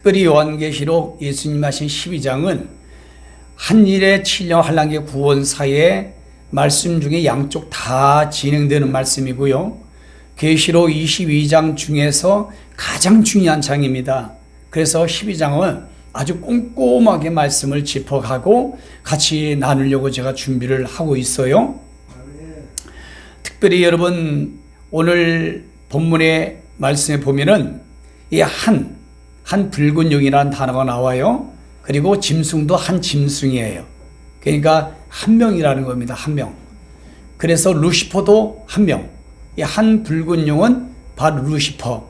특별히 요한계시록 예수님 하신 12장은 한일의 7년 환란기 구원사의 말씀 중에 양쪽 다 진행되는 말씀이고요. 계시록 22장 중에서 가장 중요한 장입니다. 그래서 12장은 아주 꼼꼼하게 말씀을 짚어가고 같이 나누려고 제가 준비를 하고 있어요. 특별히 여러분 오늘 본문의 말씀에 보면은 이 한 붉은 용이라는 단어가 나와요. 그리고 짐승도 한 짐승이에요. 그러니까 한 명이라는 겁니다. 한 명. 그래서 루시퍼도 한 명. 이 한 붉은 용은 바로 루시퍼.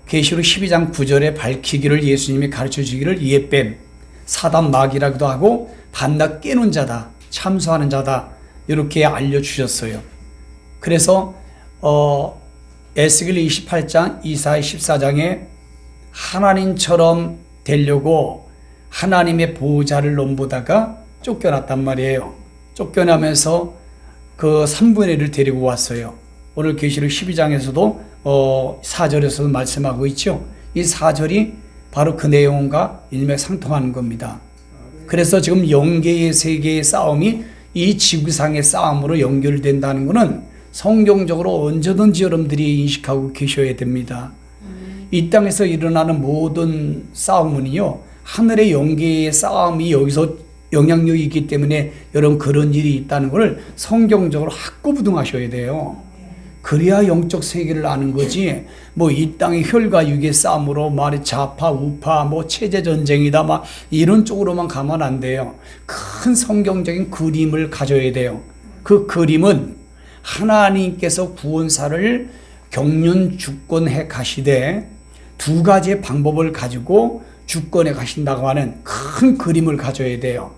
계시록 12장 9절에 밝히기를 예수님이 가르쳐 주기를 이에뱀, 사단 마귀라고도 하고 반낮 깨는 자다, 참소하는 자다 이렇게 알려주셨어요. 그래서 에스겔 28장, 이사야 14장에 하나님처럼 되려고 하나님의 보호자를 넘보다가 쫓겨났단 말이에요. 쫓겨나면서 그 3분의 1을 데리고 왔어요. 오늘 계시록 12장에서도 4절에서도 말씀하고 있죠. 이 4절이 바로 그 내용과 일맥상통하는 겁니다. 그래서 지금 영계의 세계의 싸움이 이 지구상의 싸움으로 연결된다는 것은 성경적으로 언제든지 여러분들이 인식하고 계셔야 됩니다. 이 땅에서 일어나는 모든 싸움은요, 하늘의 영계의 싸움이 여기서 영향력이 있기 때문에 여러분 그런 일이 있다는 것을 성경적으로 학구부등하셔야 돼요. 그래야 영적 세계를 아는 거지. 뭐 이 땅의 혈과 육의 싸움으로 말이 좌파 우파 뭐 체제 전쟁이다 막 이런 쪽으로만 가면 안 돼요. 큰 성경적인 그림을 가져야 돼요. 그 그림은 하나님께서 구원사를 경륜 주권해 가시되 두 가지의 방법을 가지고 주권해 가신다고 하는 큰 그림을 가져야 돼요.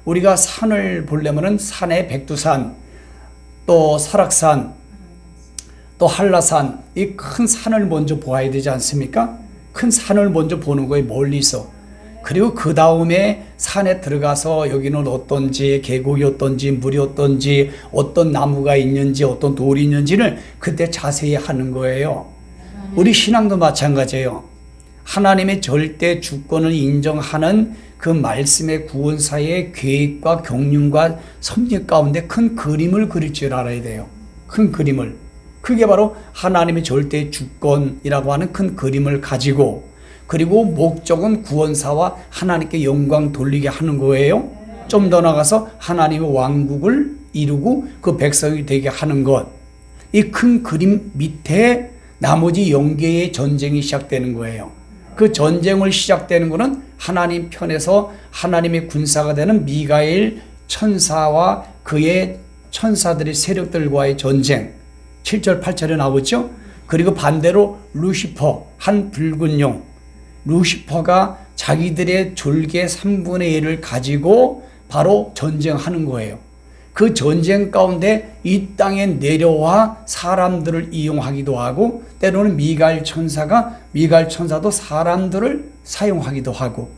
우리가 산을 보려면은 산의 백두산, 또 설악산, 또 한라산, 이 큰 산을 먼저 보아야 되지 않습니까? 큰 산을 먼저 보는 거예요, 멀리서. 그리고 그 다음에 산에 들어가서 여기는 어떤지, 계곡이 어떤지, 물이 어떤지, 어떤 나무가 있는지, 어떤 돌이 있는지를 그때 자세히 하는 거예요. 우리 신앙도 마찬가지예요. 하나님의 절대 주권을 인정하는 그 말씀의 구원사의 계획과 경륜과 섭리 가운데 큰 그림을 그릴 줄 알아야 돼요. 큰 그림을. 그게 바로 하나님의 절대 주권이라고 하는 큰 그림을 가지고, 그리고 목적은 구원사와 하나님께 영광 돌리게 하는 거예요. 좀 더 나가서 하나님의 왕국을 이루고 그 백성이 되게 하는 것. 이 큰 그림 밑에 나머지 영계의 전쟁이 시작되는 거예요. 그 전쟁을 시작되는 것은 하나님 편에서 하나님의 군사가 되는 미가엘 천사와 그의 천사들의 세력들과의 전쟁. 7절 8절에 나오죠. 그리고 반대로 루시퍼, 한 붉은 용. 루시퍼가 자기들의 졸개 3분의 1을 가지고 바로 전쟁하는 거예요. 그 전쟁 가운데 이 땅에 내려와 사람들을 이용하기도 하고, 때로는 미가엘 천사도 사람들을 사용하기도 하고,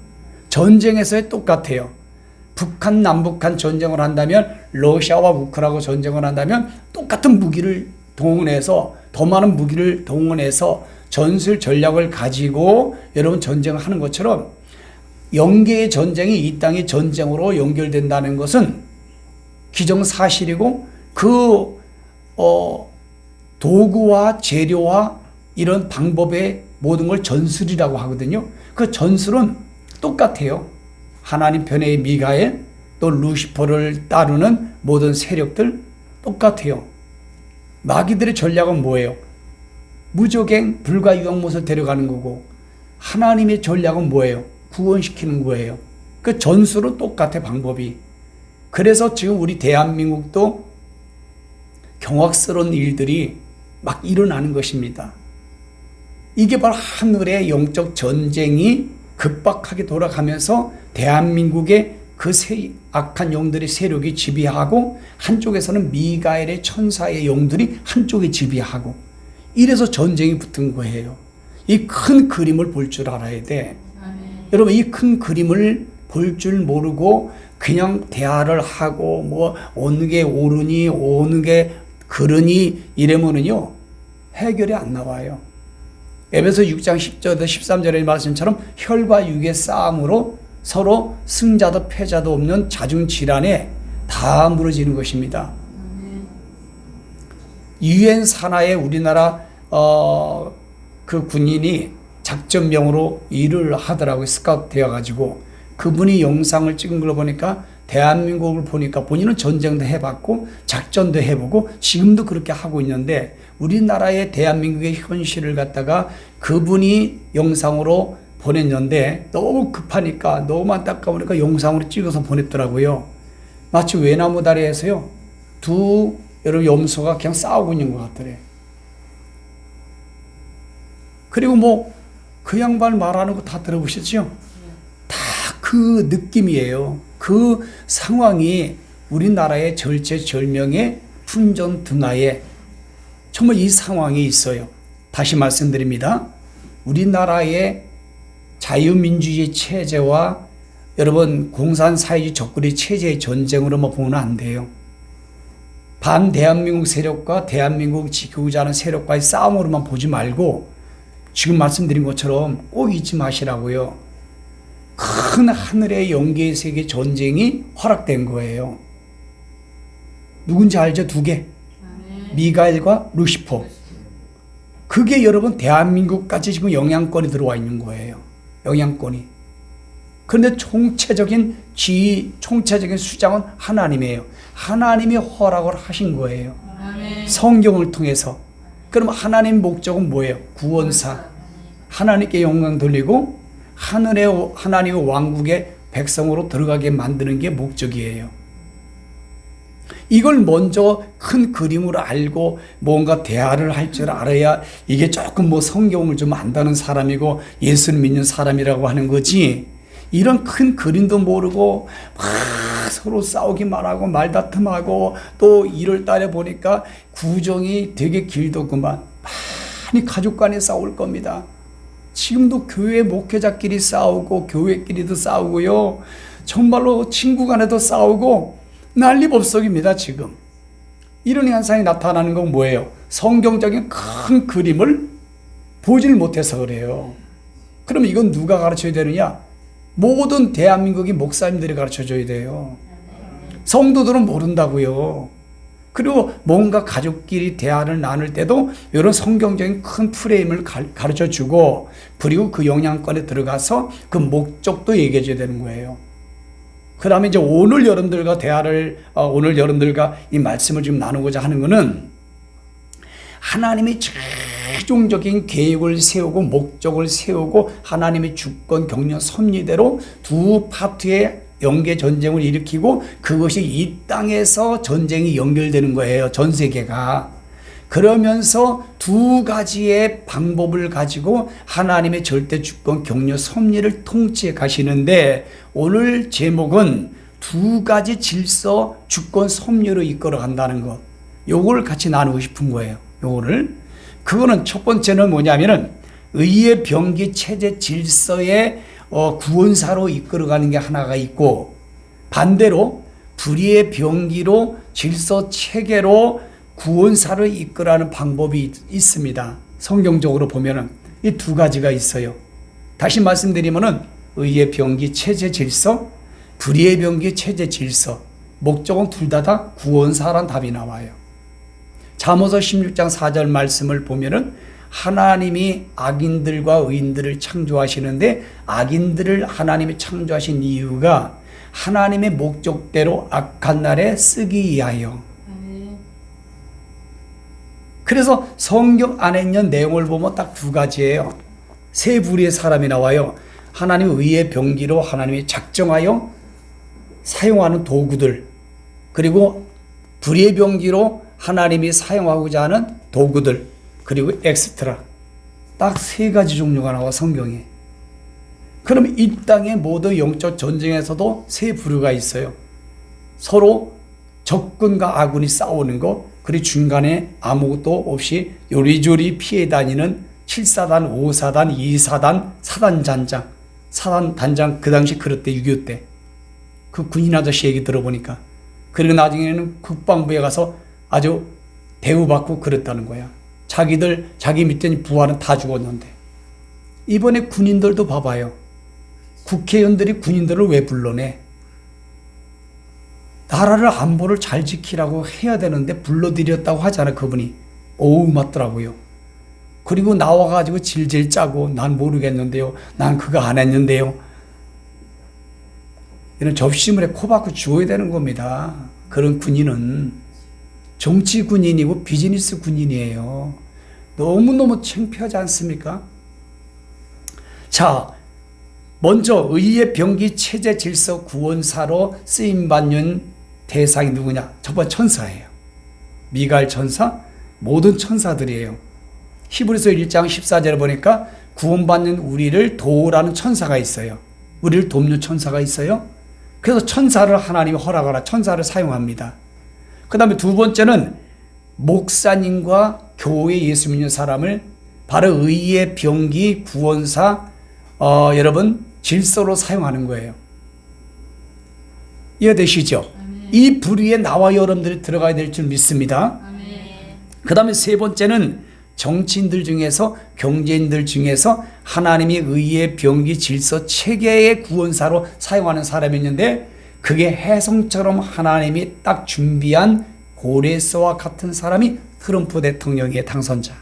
전쟁에서의 똑같아요. 북한 남북한 전쟁을 한다면, 러시아와 우크라이나가 전쟁을 한다면 똑같은 무기를 동원해서, 더 많은 무기를 동원해서 전술 전략을 가지고 여러분 전쟁을 하는 것처럼 영계의 전쟁이 이 땅의 전쟁으로 연결된다는 것은 기정사실이고, 그 도구와 재료와 이런 방법의 모든 걸 전술이라고 하거든요. 그 전술은 똑같아요. 하나님 편의 미가엘, 또 루시퍼를 따르는 모든 세력들 똑같아요. 마귀들의 전략은 뭐예요? 무적행, 불과 유황못을 데려가는 거고, 하나님의 전략은 뭐예요? 구원시키는 거예요. 그 전술은 똑같아, 방법이. 그래서 지금 우리 대한민국도 경악스러운 일들이 막 일어나는 것입니다. 이게 바로 하늘의 영적 전쟁이 급박하게 돌아가면서 대한민국의 그 악한 영들의 세력이 지배하고, 한쪽에서는 미가엘의 천사의 영들이 한쪽에 지배하고, 이래서 전쟁이 붙은 거예요. 이 큰 그림을 볼 줄 알아야 돼. 여러분, 이 큰 그림을 볼 줄 모르고 그냥 대화를 하고 뭐 어느 게 옳으니 어느 게 그르니 이러면은요 해결이 안 나와요. 에베소 6장 10절에서 13절의 말씀처럼 혈과 육의 싸움으로 서로 승자도 패자도 없는 자중질환에 다 무너지는 것입니다. 유엔 산하에 우리나라 그 군인이 작전병으로 일을 하더라고요. 스카우트 되어가지고 그분이 영상을 찍은 걸 보니까 대한민국을 보니까 본인은 전쟁도 해봤고 작전도 해보고 지금도 그렇게 하고 있는데 우리나라의 대한민국의 현실을 갖다가 그분이 영상으로 보냈는데 너무 급하니까 너무 안타까우니까 영상으로 찍어서 보냈더라고요. 마치 외나무 다리에서요 두 여러분 염소가 그냥 싸우고 있는 것 같더래. 그리고 뭐 그 양반 말하는 거 다 들어보셨죠? 다 그 느낌이에요. 그 상황이 우리나라의 절체절명의 풍전등화에 정말 이 상황이 있어요. 다시 말씀드립니다. 우리나라의 자유민주주의 체제와 여러분 공산사회주의 적군의 체제의 전쟁으로만 보면 안 돼요. 반대한민국 세력과 대한민국 지키고자 하는 세력과의 싸움으로만 보지 말고 지금 말씀드린 것처럼 꼭 잊지 마시라고요. 큰 하늘의 영계의 세계 전쟁이 허락된 거예요. 누군지 알죠? 두 개. 미가엘과 루시퍼. 그게 여러분 대한민국까지 지금 영향권이 들어와 있는 거예요. 영향권이. 그런데 총체적인 지휘, 총체적인 수장은 하나님이에요. 하나님이 허락을 하신 거예요. 성경을 통해서. 그럼 하나님 목적은 뭐예요? 구원사. 하나님께 영광 돌리고 하늘의 하나님의 왕국의 백성으로 들어가게 만드는 게 목적이에요. 이걸 먼저 큰 그림으로 알고 뭔가 대화를 할 줄 알아야 이게 조금 뭐 성경을 좀 안다는 사람이고 예수를 믿는 사람이라고 하는 거지. 이런 큰 그림도 모르고 막 서로 싸우기만 하고 말다툼하고 또 1월 달에 보니까 구정이 되게 길더구만. 많이 가족 간에 싸울 겁니다. 지금도 교회 목회자끼리 싸우고 교회끼리도 싸우고요. 정말로 친구 간에도 싸우고 난리법석입니다. 지금. 이런 현상이 나타나는 건 뭐예요? 성경적인 큰 그림을 보질 못해서 그래요. 그럼 이건 누가 가르쳐야 되느냐? 모든 대한민국의 목사님들이 가르쳐줘야 돼요. 성도들은 모른다고요. 그리고 뭔가 가족끼리 대화를 나눌 때도 이런 성경적인 큰 프레임을 가르쳐주고 그리고 그 영향권에 들어가서 그 목적도 얘기해줘야 되는 거예요. 그 다음에 이제 오늘 여러분들과 오늘 여러분들과 이 말씀을 지금 나누고자 하는 거는 하나님이 최종적인 계획을 세우고 목적을 세우고 하나님의 주권, 경륜, 섭리대로 두 파트의 영계 전쟁을 일으키고 그것이 이 땅에서 전쟁이 연결되는 거예요. 전 세계가. 그러면서 두 가지의 방법을 가지고 하나님의 절대 주권, 경륜, 섭리를 통치해 가시는데 오늘 제목은 두 가지 질서, 주권, 섭리로 이끌어 간다는 것. 요걸 같이 나누고 싶은 거예요. 그거는 첫 번째는 뭐냐면은 의의 병기 체제 질서의 구원사로 이끌어가는 게 하나가 있고 반대로 불의의 병기로 질서 체계로 구원사를 이끌어가는 방법이 있습니다. 성경적으로 보면은 이 두 가지가 있어요. 다시 말씀드리면은 의의 병기 체제 질서, 불의의 병기 체제 질서. 목적은 둘 다 구원사란 답이 나와요. 잠언서 16장 4절 말씀을 보면은 하나님이 악인들과 의인들을 창조하시는데 악인들을 하나님이 창조하신 이유가 하나님의 목적대로 악한 날에 쓰기 위하여. 그래서 성경 안에 있는 내용을 보면 딱 두 가지예요. 세 부류의 사람이 나와요. 하나님의 의의 병기로 하나님이 작정하여 사용하는 도구들, 그리고 불의의 병기로 하나님이 사용하고자 하는 도구들, 그리고 엑스트라. 딱 세 가지 종류가 나와 성경에. 그럼 이 땅의 모든 영적 전쟁에서도 세 부류가 있어요. 서로 적군과 아군이 싸우는 것, 그리고 중간에 아무것도 없이 요리조리 피해 다니는 7사단, 5사단, 2사단, 사단단장. 사단단장 그 당시 그랬대, 6.25 때. 그 군인 아저씨 얘기 들어보니까. 그리고 나중에는 국방부에 가서 아주 대우받고 그랬다는 거야. 자기 밑에 부하는 다 죽었는데. 이번에 군인들도 봐봐요. 국회의원들이 군인들을 왜 불러내? 나라를 안보를 잘 지키라고 해야 되는데 불러들였다고 하잖아, 그분이. 어우, 맞더라고요. 그리고 나와가지고 질질 짜고, 난 모르겠는데요. 난 그거 안 했는데요. 이런 접시물에 코 박고 죽어야 되는 겁니다. 그런 군인은 정치 군인이고 비즈니스 군인이에요. 너무너무 창피하지 않습니까? 자, 먼저 의의 병기 체제 질서 구원사로 쓰임받는 대상이 누구냐? 첫 번째 천사예요. 미가엘 천사, 모든 천사들이에요. 히브리서 1장 14절에 보니까 구원받는 우리를 도우라는 천사가 있어요. 우리를 돕는 천사가 있어요. 그래서 천사를 하나님이 허락하라, 천사를 사용합니다. 그 다음에 두 번째는 목사님과 교회 예수 믿는 사람을 바로 의의 병기 구원사, 여러분 질서로 사용하는 거예요. 이해되시죠? 이 부류에 나와 여러분들이 들어가야 될 줄 믿습니다. 그 다음에 세 번째는 정치인들 중에서, 경제인들 중에서 하나님이 의의 병기 질서 체계의 구원사로 사용하는 사람이 있는데, 그게 혜성처럼 하나님이 딱 준비한 고레스와 같은 사람이 트럼프 대통령의 당선자.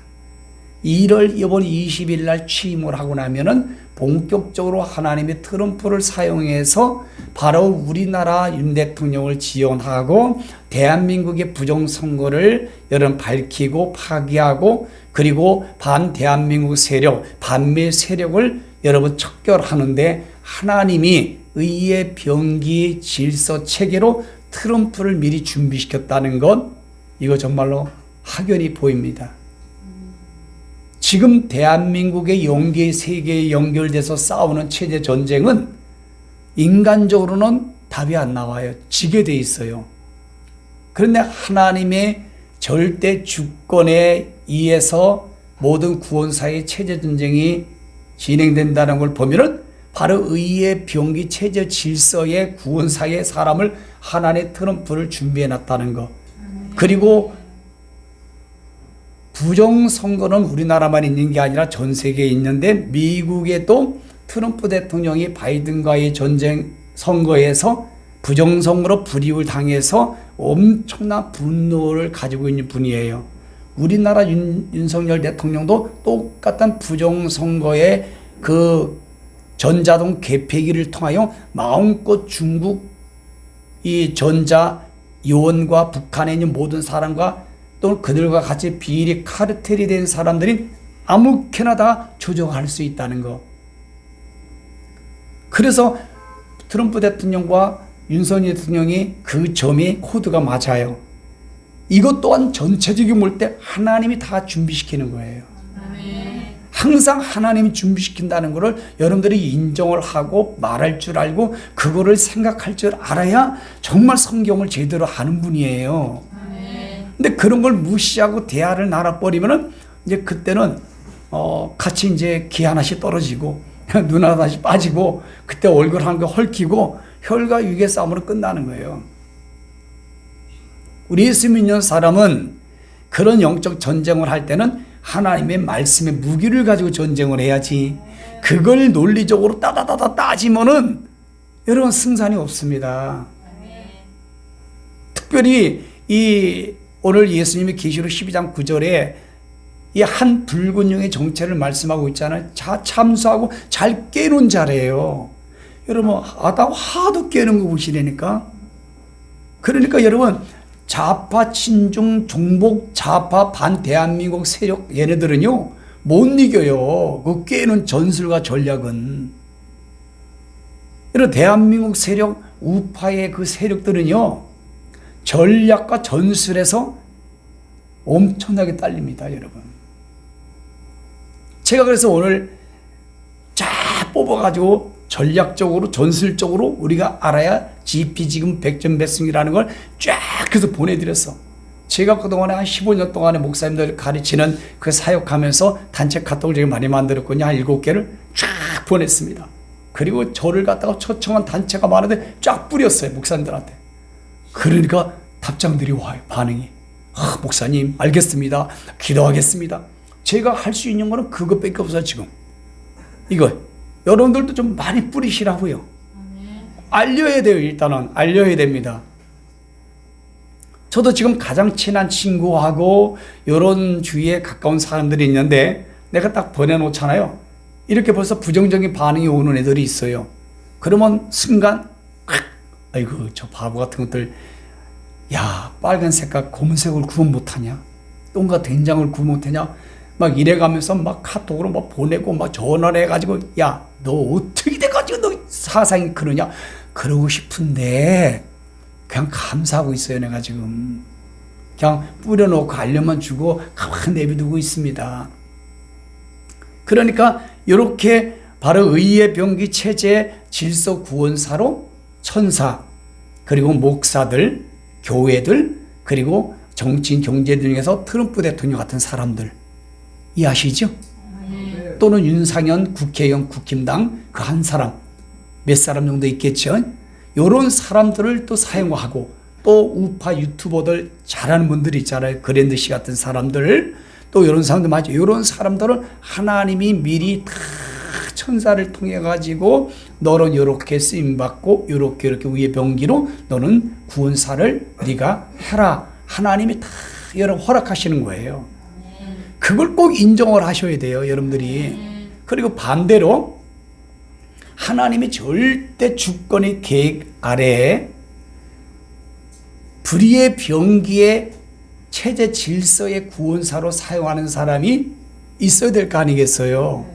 1월 이번 20일 날 취임을 하고 나면은 본격적으로 하나님이 트럼프를 사용해서 바로 우리나라 윤 대통령을 지원하고 대한민국의 부정선거를 여러분 밝히고 파기하고, 그리고 반대한민국 세력, 반미 세력을 여러분 척결하는데 하나님이 의의 병기 질서 체계로 트럼프를 미리 준비시켰다는 것, 이거 정말로 확연히 보입니다. 지금 대한민국의 영계 세계에 연결돼서 싸우는 체제 전쟁은 인간적으로는 답이 안 나와요. 지게 돼 있어요. 그런데 하나님의 절대 주권에 의해서 모든 구원사의 체제 전쟁이 진행된다는 걸 보면은 바로 의의 병기 체제 질서의 구원사의 사람을 하나님의 트럼프를 준비해 놨다는 거. 그리고 부정선거는 우리나라만 있는 게 아니라 전 세계에 있는데, 미국에도 트럼프 대통령이 바이든과의 전쟁 선거에서 부정선거로 불이익을 당해서 엄청난 분노를 가지고 있는 분이에요. 우리나라 윤석열 대통령도 똑같은 부정선거의 그 전자동 개폐기를 통하여 마음껏 중국 이 전자 요원과 북한에 있는 모든 사람과 또 그들과 같이 비리 카르텔이 된 사람들이 아무렇게나 다 조정할 수 있다는 거. 그래서 트럼프 대통령과 윤석열 대통령이 그 점이 코드가 맞아요. 이것 또한 전체적인 볼 때 하나님이 다 준비시키는 거예요. 항상 하나님이 준비시킨다는 것을 여러분들이 인정을 하고 말할 줄 알고 그거를 생각할 줄 알아야 정말 성경을 제대로 하는 분이에요. 근데 그런 걸 무시하고 대화를 날아버리면은 이제 그때는 같이 이제 기 하나씩 떨어지고 눈 하나씩 빠지고 그때 얼굴 한 개 헐키고 혈과 육의 싸움으로 끝나는 거예요. 우리 예수 믿는 사람은 그런 영적 전쟁을 할 때는 하나님의 말씀의 무기를 가지고 전쟁을 해야지, 그걸 논리적으로 따다다다 따지면은 여러분 승산이 없습니다. 특별히 오늘 예수님이 계시록 12장 9절에 이 한 붉은 용의 정체를 말씀하고 있잖아요. 참수하고 잘 깨는 자래요. 여러분, 아담 하도 깨는 거 보시라니까. 그러니까 여러분, 좌파 친중 종복 좌파 반대한민국 세력 얘네들은요 못 이겨요. 그 깨는 전술과 전략은. 여러분, 대한민국 세력 우파의 그 세력들은요 전략과 전술에서 엄청나게 딸립니다, 여러분. 제가 그래서 오늘 쫙 뽑아가지고 전략적으로 전술적으로 우리가 알아야 GP 지금 백전백승이라는 걸 쫙 해서 보내드렸어. 제가 그동안에 한 15년 동안에 목사님들 가르치는 그 사역하면서 단체 카톡을 제가 많이 만들었거든요. 한 7개를 쫙 보냈습니다. 그리고 저를 갖다가 초청한 단체가 많은데 쫙 뿌렸어요, 목사님들한테. 그러니까 답장들이 와요, 반응이. 목사님 알겠습니다, 기도하겠습니다. 제가 할 수 있는 거는 그것밖에 없어요 지금. 이거 여러분들도 좀 많이 뿌리시라고요. 알려야 돼요. 일단은 알려야 됩니다. 저도 지금 가장 친한 친구하고 이런 주위에 가까운 사람들이 있는데 내가 딱 보내놓잖아요. 이렇게 벌써 부정적인 반응이 오는 애들이 있어요. 그러면 순간 아이고 저 바보 같은 것들, 야 빨간 색깔 검은색을 구분 못하냐, 똥과 된장을 구분 못하냐, 막 이래가면서 막 카톡으로 막 보내고 막 전화를 해가지고 야 너 어떻게 돼가지고 너 사상이 그러냐 그러고 싶은데 그냥 감사하고 있어요. 내가 지금 그냥 뿌려놓고 알려만 주고 가만히 내비두고 있습니다. 그러니까 이렇게 바로 의의 병기 체제 질서 구원사로 천사, 그리고 목사들, 교회들, 그리고 정치인, 경제인 중에서 트럼프 대통령 같은 사람들 이해하시죠? 또는 윤상현 국회의원, 국힘당 그 한 사람, 몇 사람 정도 있겠죠? 이런 사람들을 또 사용하고, 또 우파 유튜버들 잘하는 분들 있잖아요. 그랜드 씨 같은 사람들, 또 이런 사람들 맞죠? 이런 사람들을 하나님이 미리 다 천사를 통해 가지고 너는 이렇게 쓰임 받고 이렇게 위의 병기로 너는 구원사를 네가 해라. 하나님이 다 여러분 허락하시는 거예요. 그걸 꼭 인정을 하셔야 돼요, 여러분들이. 그리고 반대로 하나님의 절대 주권의 계획 아래에 불의의 병기의 체제 질서의 구원사로 사용하는 사람이 있어야 될 거 아니겠어요?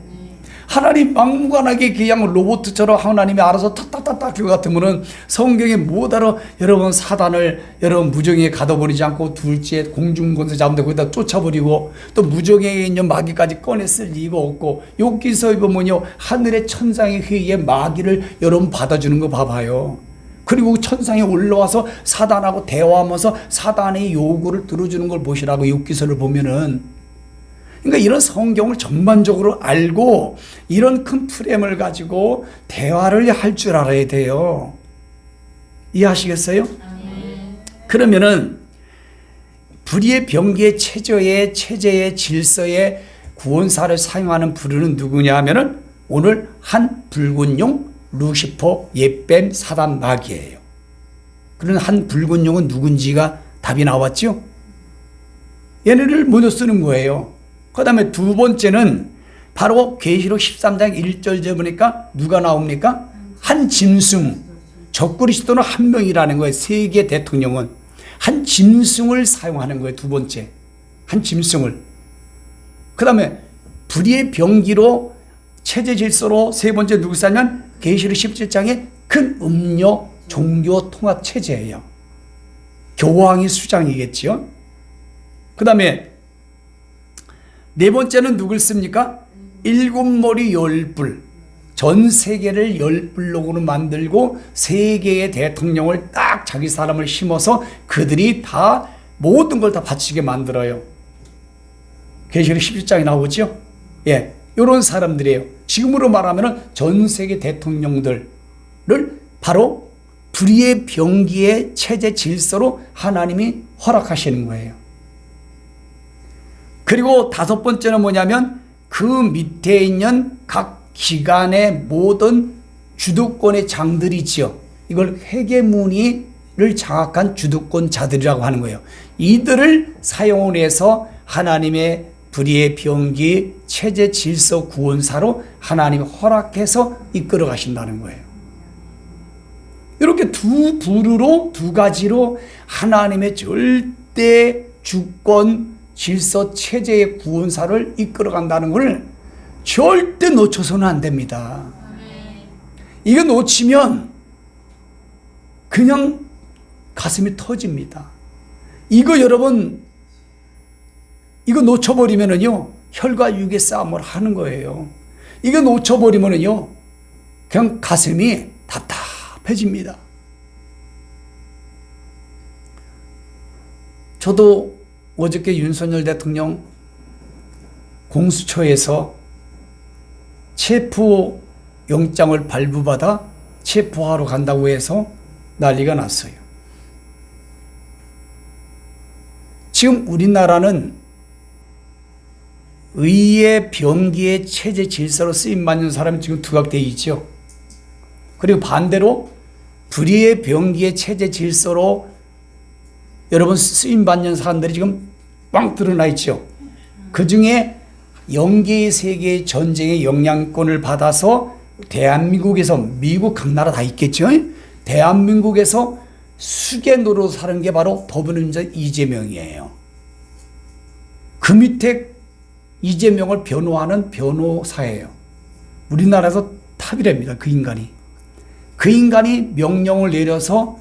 하나님 막무가내하게 그냥 로봇처럼 하나님이 알아서 탁탁탁탁 그거 같으면은 성경에 뭐하러 여러분 사단을 여러분 무정에 가둬버리지 않고 둘째 공중권세 잡는데 거기다 쫓아버리고 또 무정에 있는 마귀까지 꺼냈을 이유가 없고, 욥기서에 보면요 하늘의 천상의 회의에 마귀를 여러분 받아주는 거 봐봐요. 그리고 천상에 올라와서 사단하고 대화하면서 사단의 요구를 들어주는 걸 보시라고 욥기서를 보면은. 그러니까 이런 성경을 전반적으로 알고 이런 큰 프레임을 가지고 대화를 할 줄 알아야 돼요. 이해하시겠어요? 그러면은 불의의 병기의 체제의 질서의 구원사를 사용하는 부류는 누구냐 하면은 오늘 한 붉은 용, 루시퍼, 옛뱀, 사단, 마귀예요. 그런 한 붉은 용은 누군지가 답이 나왔죠? 얘네를 먼저 쓰는 거예요. 그 다음에 두 번째는 바로 계시록 13장 1절에 보니까 누가 나옵니까? 한 짐승, 적그리스도는 한 명이라는 거예요. 세계 대통령은 한 짐승을 사용하는 거예요. 두 번째 한 짐승을. 그 다음에 불의의 병기로 체제 질서로 세 번째 누구 사면 계시록 17장에 큰 음료 종교 통합 체제예요. 교황이 수장이겠지요. 그 다음에 네 번째는 누굴 씁니까? 일곱 머리 열불. 전 세계를 열불록으로 만들고 세계의 대통령을 딱 자기 사람을 심어서 그들이 다 모든 걸 다 바치게 만들어요. 계시록 17장에 나오죠? 예, 이런 사람들이에요. 지금으로 말하면 전 세계 대통령들을 바로 불의의 병기의 체제 질서로 하나님이 허락하시는 거예요. 그리고 다섯 번째는 뭐냐면 그 밑에 있는 각 기관의 모든 주도권의 장들이지요. 이걸 회계문의를 장악한 주도권자들이라고 하는 거예요. 이들을 사용을 해서 하나님의 불의의 병기 체제 질서 구원사로 하나님이 허락해서 이끌어 가신다는 거예요. 이렇게 두 부류로 두 가지로 하나님의 절대 주권 질서 체제의 구원사를 이끌어 간다는 걸 절대 놓쳐서는 안 됩니다. 이거 놓치면 그냥 가슴이 터집니다. 이거 여러분, 이거 놓쳐버리면은요, 혈과 육의 싸움을 하는 거예요. 이거 놓쳐버리면은요, 그냥 가슴이 답답해집니다. 저도 어저께 윤석열 대통령 공수처에서 체포 영장을 발부받아 체포하러 간다고 해서 난리가 났어요. 지금 우리나라는 의의 병기의 체제 질서로 쓰임받는 사람이 지금 두각되어 있죠. 그리고 반대로 불의의 병기의 체제 질서로 여러분 쓰임받는 사람들이 지금 빵 드러나 있죠. 그 중에 영계의 세계의 전쟁의 영향권을 받아서 대한민국에서, 미국 각 나라 다 있겠죠. 대한민국에서 수계 노릇 하는 게 바로 더불어민주당 이재명이에요. 그 밑에 이재명을 변호하는 변호사예요. 우리나라에서 탑이랍니다. 그 인간이. 그 인간이 명령을 내려서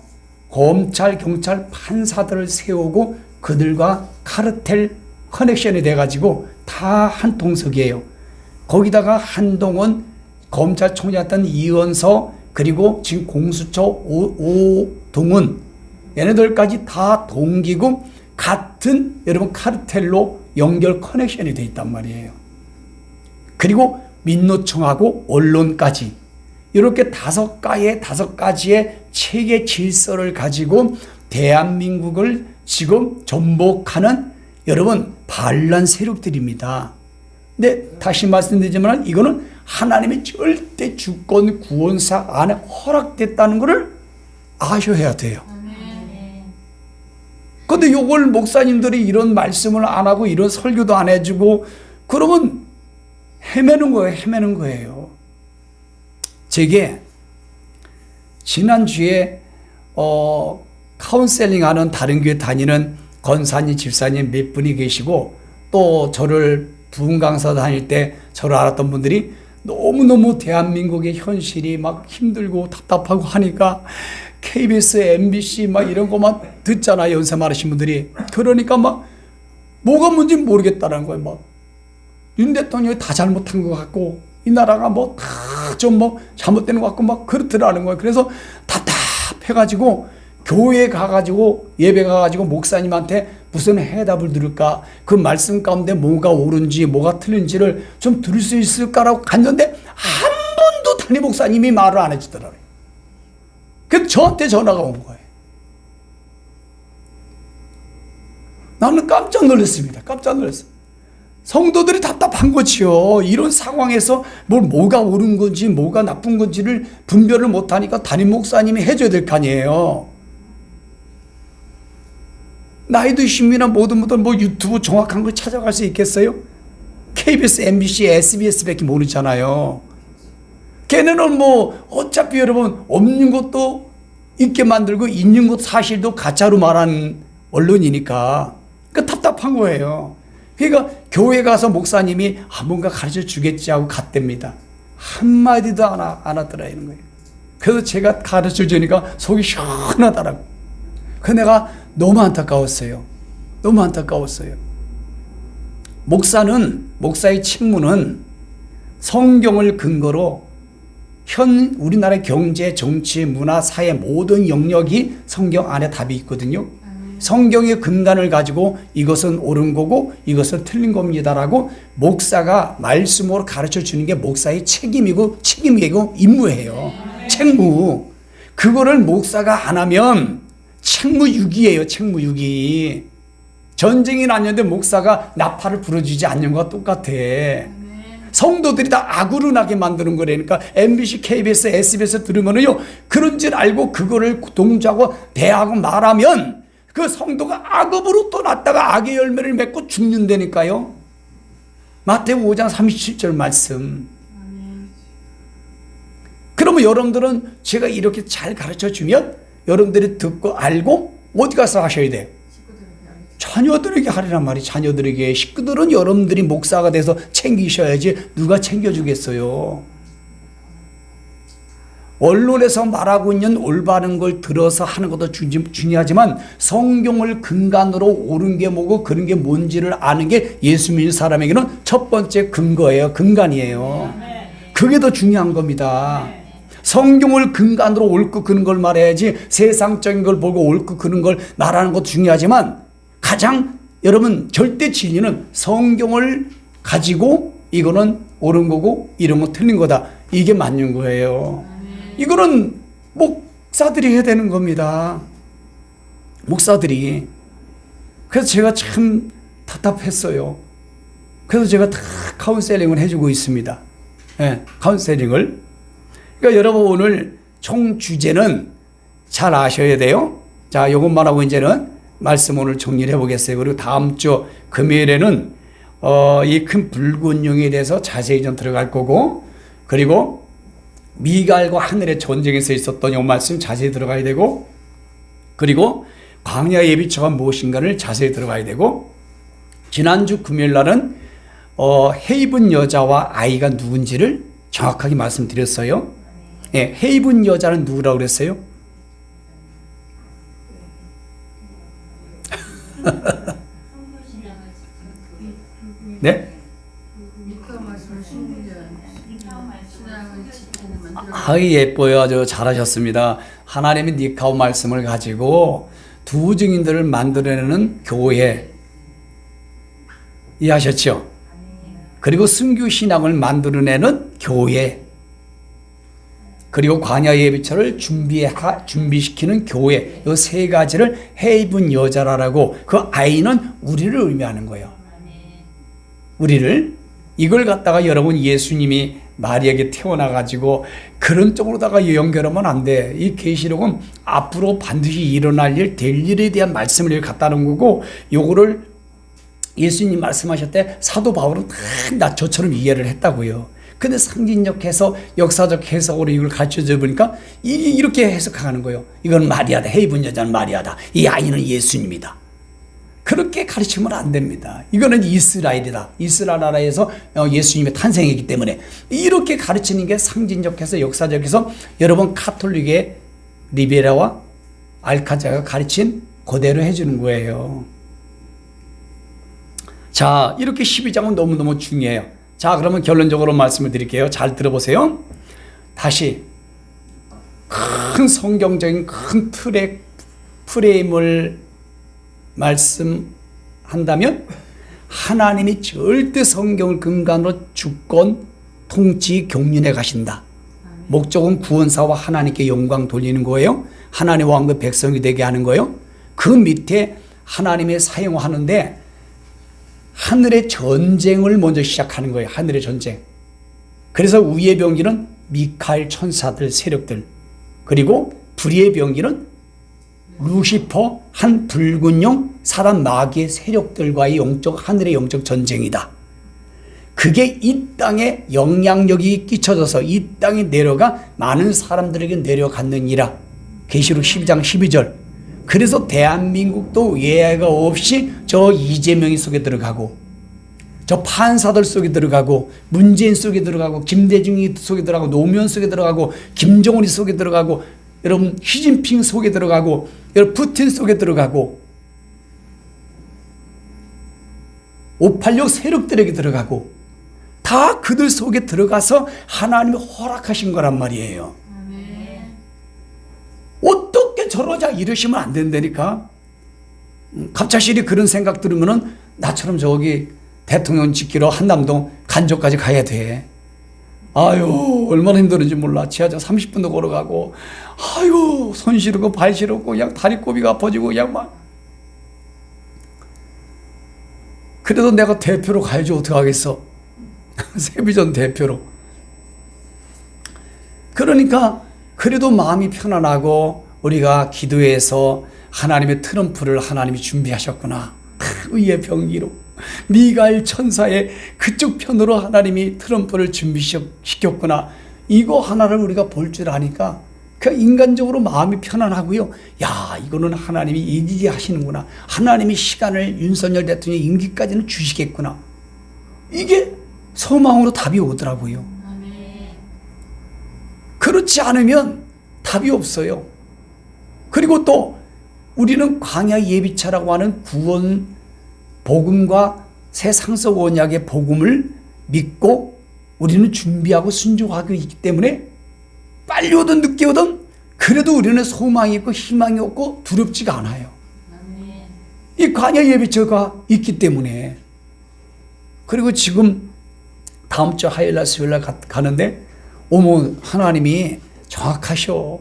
검찰, 경찰, 판사들을 세우고 그들과 카르텔 커넥션이 돼가지고 다 한 통속이에요. 거기다가 한동훈 검찰총장이었던 이원서, 그리고 지금 공수처 오동훈, 얘네들까지 다 동기고 같은 여러분 카르텔로 연결 커넥션이 돼 있단 말이에요. 그리고 민노총하고 언론까지 이렇게 다섯 가지의 체계 질서를 가지고 대한민국을 지금 전복하는 여러분 반란 세력들입니다. 근데 다시 말씀드리지만 이거는 하나님의 절대 주권 구원사 안에 허락됐다는 것을 아셔야 돼요. 근데 요걸 목사님들이 이런 말씀을 안 하고 이런 설교도 안 해주고 그러면 헤매는 거예요. 제게 지난주에 카운셀링 하는 다른 교회 다니는 권사님, 집사님 몇 분이 계시고 또 저를 부흥 강사 다닐 때 저를 알았던 분들이 너무너무 대한민국의 현실이 막 힘들고 답답하고 하니까 KBS, MBC 막 이런 거만 듣잖아요. 연세 많으신 분들이. 그러니까 막 뭐가 뭔지 모르겠다는 거예요. 막 윤 대통령이 다 잘못한 것 같고 이 나라가 뭐 다 좀 뭐 잘못되는 것 같고 막 그렇더라는 거예요. 그래서 답답해가지고 교회에 가가지고 예배 가가지고 목사님한테 무슨 해답을 들을까, 그 말씀 가운데 뭐가 옳은지 뭐가 틀린지를 좀 들을 수 있을까라고 갔는데 한 번도 담임 목사님이 말을 안 해주더라고요. 그래서 저한테 전화가 온 거예요. 나는 깜짝 놀랐습니다. 깜짝 놀랐어요. 성도들이 답답한 거지요. 이런 상황에서 뭐가 옳은 건지 뭐가 나쁜 건지를 분별을 못하니까 담임 목사님이 해줘야 될 거 아니에요. 나이 드시면 모든 뭐 유튜브 정확한 걸 찾아갈 수 있겠어요? KBS, MBC, SBS밖에 모르잖아요. 걔네는 뭐 어차피 여러분 없는 것도 있게 만들고 있는 것 사실도 가짜로 말하는 언론이니까 그 답답한 거예요. 그러니까 교회 가서 목사님이 뭔가 가르쳐 주겠지 하고 갔답니다. 한마디도 안 하더라는 거예요. 그래서 제가 가르쳐 주니까 속이 시원하더라고. 그 내가 너무 안타까웠어요. 너무 안타까웠어요. 목사의 책무는 성경을 근거로 우리나라의 경제, 정치, 문화, 사회 모든 영역이 성경 안에 답이 있거든요. 성경의 근간을 가지고 이것은 옳은 거고 이것은 틀린 겁니다라고 목사가 말씀으로 가르쳐 주는 게 목사의 책임이고 임무예요. 책무. 그거를 목사가 안 하면 책무유기예요. 책무유기. 전쟁이 났는데 목사가 나팔을 불어주지 않는 것과 똑같아. 성도들이 다 악으로 나게 만드는 거라니까. MBC, KBS, SBS 들으면요 그런 줄 알고 그거를 동조하고 대하고 말하면 그 성도가 악업으로 또 났다가 악의 열매를 맺고 죽는다니까요. 마태복음 5장 37절 말씀. 그러면 여러분들은 제가 이렇게 잘 가르쳐 주면 여러분들이 듣고 알고 어디 가서 하셔야 돼요? 자녀들에게 하리란 말이. 자녀들에게. 식구들은 여러분들이 목사가 돼서 챙기셔야지 누가 챙겨주겠어요. 언론에서 말하고 있는 올바른 걸 들어서 하는 것도 중요하지만 성경을 근간으로 옳은 게 뭐고 그런 게 뭔지를 아는 게 예수 믿는 사람에게는 첫 번째 근거예요. 근간이에요. 그게 더 중요한 겁니다. 성경을 근간으로 옳고 그른 걸 말해야지 세상적인 걸 보고 옳고 그른 걸 말하는 것도 중요하지만 가장 여러분 절대 진리는 성경을 가지고 이거는 옳은 거고 이런 건 틀린 거다. 이게 맞는 거예요. 이거는 목사들이 해야 되는 겁니다. 목사들이. 그래서 제가 참 답답했어요. 그래서 제가 다 카운셀링을 해주고 있습니다. 예, 카운셀링을. 그러니까 여러분 오늘 총 주제는 잘 아셔야 돼요. 자, 요것만 하고 이제는 말씀 오늘 정리를 해보겠어요. 그리고 다음 주 금요일에는 이 큰 붉은 용에 대해서 자세히 좀 들어갈 거고, 그리고 미갈과 하늘의 전쟁에서 있었던 요 말씀 자세히 들어가야 되고, 그리고 광야 예비처가 무엇인가를 자세히 들어가야 되고, 지난주 금요일 날은 헤이븐 여자와 아이가 누군지를 정확하게 말씀드렸어요. 예, 헤이븐 여자는 누구라고 그랬어요? 네? 아이 예뻐요. 아주 잘하셨습니다. 하나님의 니카오 말씀을 가지고 두 증인들을 만들어내는 교회, 이해하셨죠? 그리고 순교 신앙을 만들어내는 교회, 그리고 광야 예비처를 준비시키는 교회, 이 세 가지를 헤이븐 여자라고, 그 아이는 우리를 의미하는 거예요. 우리를. 이걸 갖다가 여러분 예수님이 마리아에게 태어나가지고 그런 쪽으로다가 연결하면 안 돼. 이 계시록은 앞으로 반드시 일어날 일, 될 일에 대한 말씀을 갖다 놓은 거고, 요거를 예수님 말씀하실 때 사도 바울은 다 저처럼 이해를 했다고요. 근데 상징적해서 역사적 해석으로 이걸 가르쳐줘 보니까 이렇게 해석하는 거예요. 이건 마리아다. 헤이븐 여자는 마리아다. 이 아이는 예수님이다. 그렇게 가르치면 안 됩니다. 이거는 이스라엘이다. 이스라엘 나라에서 예수님이 탄생했기 때문에 이렇게 가르치는 게 상징적해서 역사적해서 여러분 카톨릭의 리베라와 알카자가 가르친 그대로 해주는 거예요. 자, 이렇게 12장은 너무너무 중요해요. 자, 그러면 결론적으로 말씀을 드릴게요. 잘 들어보세요. 다시 큰 성경적인 큰 틀의 프레임을 말씀한다면 하나님이 절대 성경을 근간으로 주권, 통치, 경륜해 가신다. 목적은 구원사와 하나님께 영광 돌리는 거예요. 하나님의 왕국 백성이 되게 하는 거예요. 그 밑에 하나님의 사용하는데 하늘의 전쟁을 먼저 시작하는 거예요. 하늘의 전쟁. 그래서 위의 병기는 미카엘 천사들 세력들, 그리고 불의의 병기는 루시퍼 한 붉은 용 사단 마귀의 세력들과의 영적, 하늘의 영적 전쟁이다. 그게 이 땅에 영향력이 끼쳐져서 이 땅에 내려가 많은 사람들에게 내려갔느니라. 계시록 12장 12절. 그래서 대한민국도 예외가 없이 저 이재명이 속에 들어가고, 저 판사들 속에 들어가고, 문재인 속에 들어가고, 김대중이 속에 들어가고, 노무현 속에 들어가고, 김정은이 속에 들어가고, 여러분 시진핑 속에 들어가고, 여러분 푸틴 속에 들어가고, 586 세력들에게 들어가고, 다 그들 속에 들어가서 하나님이 허락하신 거란 말이에요. 어떻게 저러자 이러시면 안 된다니까. 갑자기 그런 생각 들으면은 나처럼 저기 대통령 지키러 한남동 간접까지 가야 돼. 아유, 얼마나 힘들은지 몰라. 지하철 30분도 걸어가고, 아유, 손 시르고 발 시르고 그냥 다리꼬비가 아파지고 그냥 막. 그래도 내가 대표로 가야지 어떡하겠어. 세비전 대표로. 그러니까 그래도 마음이 편안하고 우리가 기도해서 하나님의 트럼프를 하나님이 준비하셨구나. 의의 병기로 미가엘 천사의 그쪽 편으로 하나님이 트럼프를 준비시켰구나. 이거 하나를 우리가 볼 줄 아니까 그냥 인간적으로 마음이 편안하고요. 야, 이거는 하나님이 이기게 하시는구나. 하나님이 시간을 윤석열 대통령 임기까지는 주시겠구나. 이게 소망으로 답이 오더라고요. 그렇지 않으면 답이 없어요. 그리고 또 우리는 광야 예비차라고 하는 구원 복음과 새 상속 언약의 복음을 믿고 우리는 준비하고 순종하고 있기 때문에 빨리 오든 늦게 오든 그래도 우리는 소망이 있고 희망이 없고 두렵지가 않아요. 이 광야 예비처가 있기 때문에. 그리고 지금 다음 주 화요일날 수요일날 가는데 어머, 하나님이 정확하셔.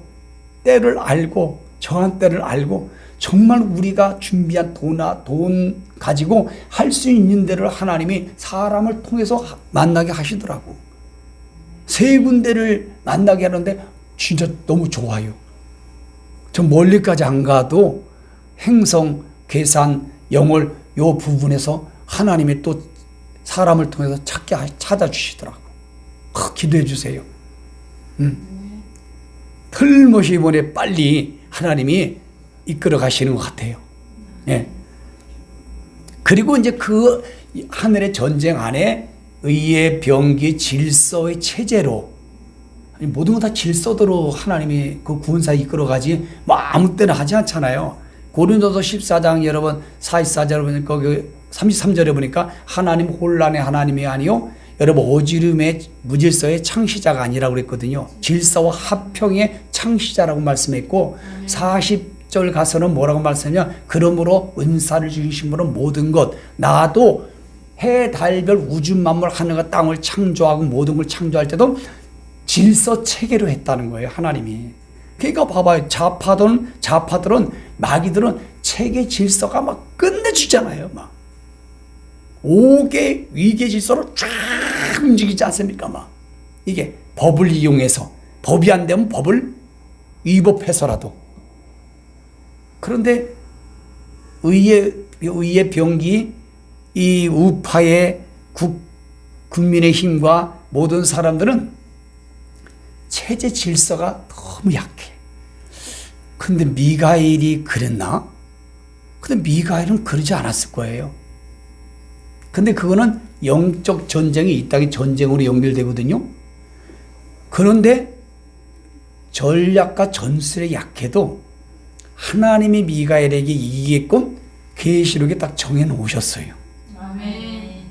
때를 알고 정한 때를 알고 정말 우리가 준비한 돈 가지고 할 수 있는 데를 하나님이 사람을 통해서 만나게 하시더라고. 세 군데를 만나게 하는데 진짜 너무 좋아요. 저 멀리까지 안 가도 행성, 계산, 영월 요 부분에서 하나님이 또 사람을 통해서 찾아주시더라고. 기도해 주세요. 틀림없이 이번에 빨리 하나님이 이끌어 가시는 것 같아요. 예. 그리고 이제 그 하늘의 전쟁 안에 의의 병기 질서의 체제로, 모든 건 다 질서대로 하나님이 그 구원사 이끌어 가지 뭐 아무 때나 하지 않잖아요. 고린도서 14장 여러분 44절 여러분 거기 33절에 보니까 하나님 혼란의 하나님이 아니요 여러분 오지름의 무질서의 창시자가 아니라고 그랬거든요. 질서와 화평의 창시자라고 말씀했고 40절 가서는 뭐라고 말씀하냐, 그러므로 은사를 중심으로 모든 것, 나도 해, 달, 별, 우주 만물 하늘과 땅을 창조하고 모든 걸 창조할 때도 질서 체계로 했다는 거예요, 하나님이. 그러니까 봐봐요. 좌파들은 마귀들은 체계 질서가 막 끝내주잖아요. 막 5개 위계 질서로 쫙 움직이지 않습니까? 막 이게 법을 이용해서, 법이 안 되면 법을 위법해서라도. 그런데 의의 병기, 이 우파의 국민의 힘과 모든 사람들은 체제 질서가 너무 약해. 근데 미가엘이 그랬나? 근데 미가엘은 그러지 않았을 거예요. 근데 그거는 영적 전쟁이 이 땅의 전쟁으로 연결되거든요. 그런데 전략과 전술에 약해도 하나님이 미가엘에게 이기게끔 계시록에 딱 정해 놓으셨어요. 아멘.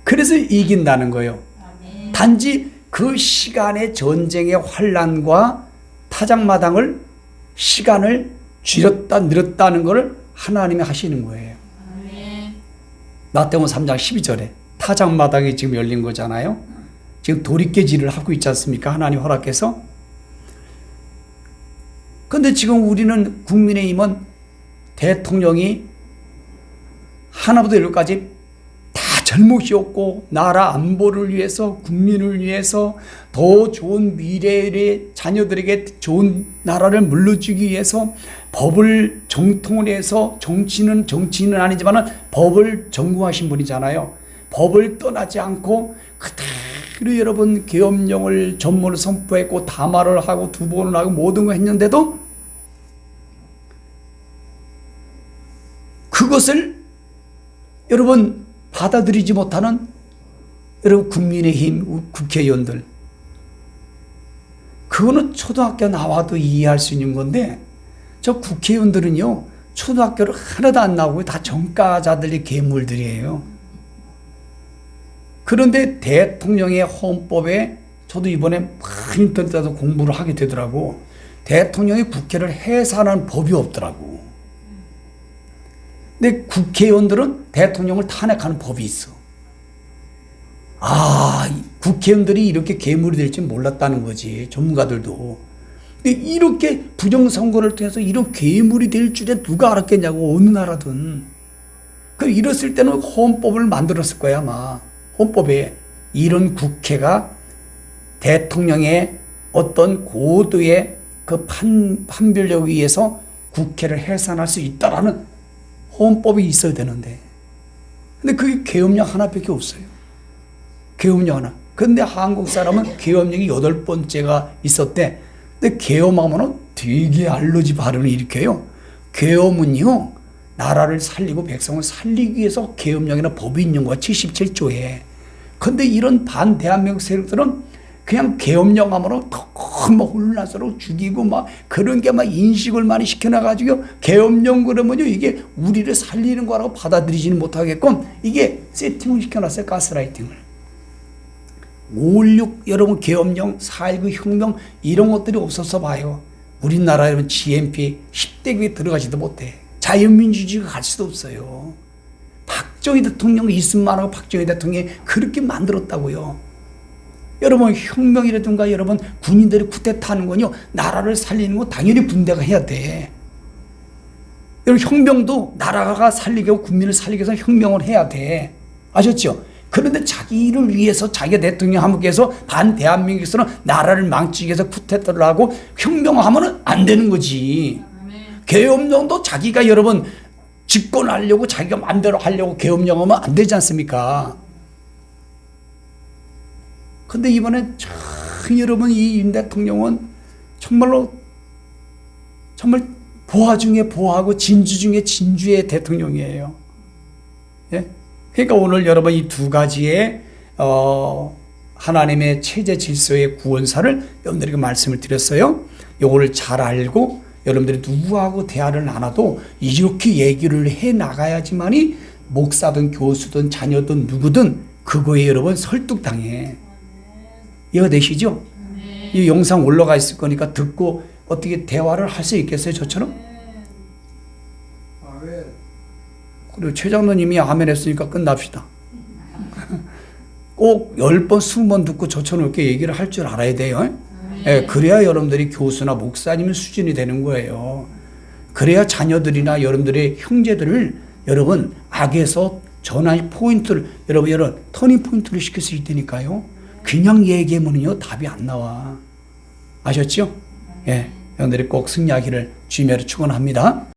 그래서 이긴다는 거예요. 아멘. 단지 그 시간의 전쟁의 환란과 타작마당을 시간을 줄였다 늘었다는 것을 하나님이 하시는 거예요. 아멘. 마태복음 3장 12절에 타작마당이 지금 열린 거잖아요. 지금 돌이깨질을 하고 있지 않습니까? 하나님 허락해서. 그런데 지금 우리는 국민의힘은 대통령이 하나부터 열까지 다 잘못이 없고 나라 안보를 위해서, 국민을 위해서, 더 좋은 미래의 자녀들에게 좋은 나라를 물려주기 위해서 법을 정통을 해서, 정치인은 아니지만 법을 전공하신 분이잖아요. 법을 떠나지 않고 그대로 여러분 계엄령을 전문을 선포했고 담화를 하고 두 번을 하고 모든 걸 했는데도 그것을 여러분 받아들이지 못하는 여러분 국민의힘 국회의원들, 그거는 초등학교 나와도 이해할 수 있는 건데, 저 국회의원들은요 초등학교를 하나도 안 나오고 다 전과자들의 괴물들이에요. 그런데 대통령의 헌법에 저도 이번에 많이 인터넷에서 공부를 하게 되더라고. 대통령이 국회를 해산하는 법이 없더라고. 근데 국회의원들은 대통령을 탄핵하는 법이 있어. 국회의원들이 이렇게 괴물이 될 줄 몰랐다는 거지, 전문가들도. 근데 이렇게 부정선거를 통해서 이런 괴물이 될 줄에 누가 알았겠냐고, 어느 나라든. 이랬을 때는 헌법을 만들었을 거야, 아마. 헌법에 이런 국회가 대통령의 어떤 고도의 그 판별력에 의해서 국회를 해산할 수 있다라는 헌법이 있어야 되는데, 근데 그게 계엄령 하나밖에 없어요. 계엄령 하나. 근데 한국 사람은 계엄령이 8번째가 있었대. 근데 계엄하면은 되게 알러지 발언을 일으켜요. 계엄은요, 나라를 살리고 백성을 살리기 위해서 계엄령이나 법이 있는 거야, 77조에. 근데 이런 반대한민국 세력들은 그냥 계엄령 하면은 너무 혼란스러워 죽이고 막 그런 게 막 인식을 많이 시켜놔가지고 계엄령 그러면요 이게 우리를 살리는 거라고 받아들이지는 못하게끔 이게 세팅을 시켜놨어요. 가스라이팅을. 5.16 여러분 계엄령, 4.19 혁명 이런 것들이 없어서 봐요. 우리나라 여러분 GNP 10대 들어가지도 못해. 자유민주주의가 갈 수도 없어요. 박정희 대통령 있음만 하고 박정희 대통령이 그렇게 만들었다고요. 여러분 혁명이라든가 여러분 군인들이 쿠데타하는 건요, 나라를 살리는 건 당연히 군대가 해야 돼. 여러분 혁명도 나라가 살리게 하고 국민을 살리기 위해서 혁명을 해야 돼. 아셨죠? 그런데 자기를 위해서 자기가 대통령 하기 위해서 반대한민국에서는 나라를 망치기 위해서 쿠데타를 하고 혁명하면 안 되는 거지. 계엄령도 자기가 여러분 집권하려고 자기가 마음대로 하려고 계엄령하면 안 되지 않습니까? 근데 이번에 참 여러분 이 윤 대통령은 정말로 정말 보아 중에 보아하고 진주 중에 진주의 대통령이에요. 예? 그러니까 오늘 여러분 이 두 가지의 하나님의 체제 질서의 구원사를 여러분들에게 말씀을 드렸어요. 요거를 잘 알고 여러분들이 누구하고 대화를 나눠도 이렇게 얘기를 해 나가야지만이 목사든 교수든 자녀든 누구든 그거에 여러분 설득당해. 이해가 되시죠? 이 영상 올라가 있을 거니까 듣고 어떻게 대화를 할 수 있겠어요, 저처럼? 그리고 최 장로님이 아멘 했으니까 끝납시다. 꼭 10번, 20번 듣고 저처럼 이렇게 얘기를 할 줄 알아야 돼요. 예, 그래야 여러분들이 교수나 목사님의 수준이 되는 거예요. 그래야 자녀들이나 여러분들의 형제들을 여러분 악에서 전환의 포인트를 여러분 터닝 포인트를 시킬 수 있다니까요. 그냥 얘기하면요 답이 안 나와. 아셨죠? 예, 여러분들이 꼭 승리하기를 주님으로 축원합니다.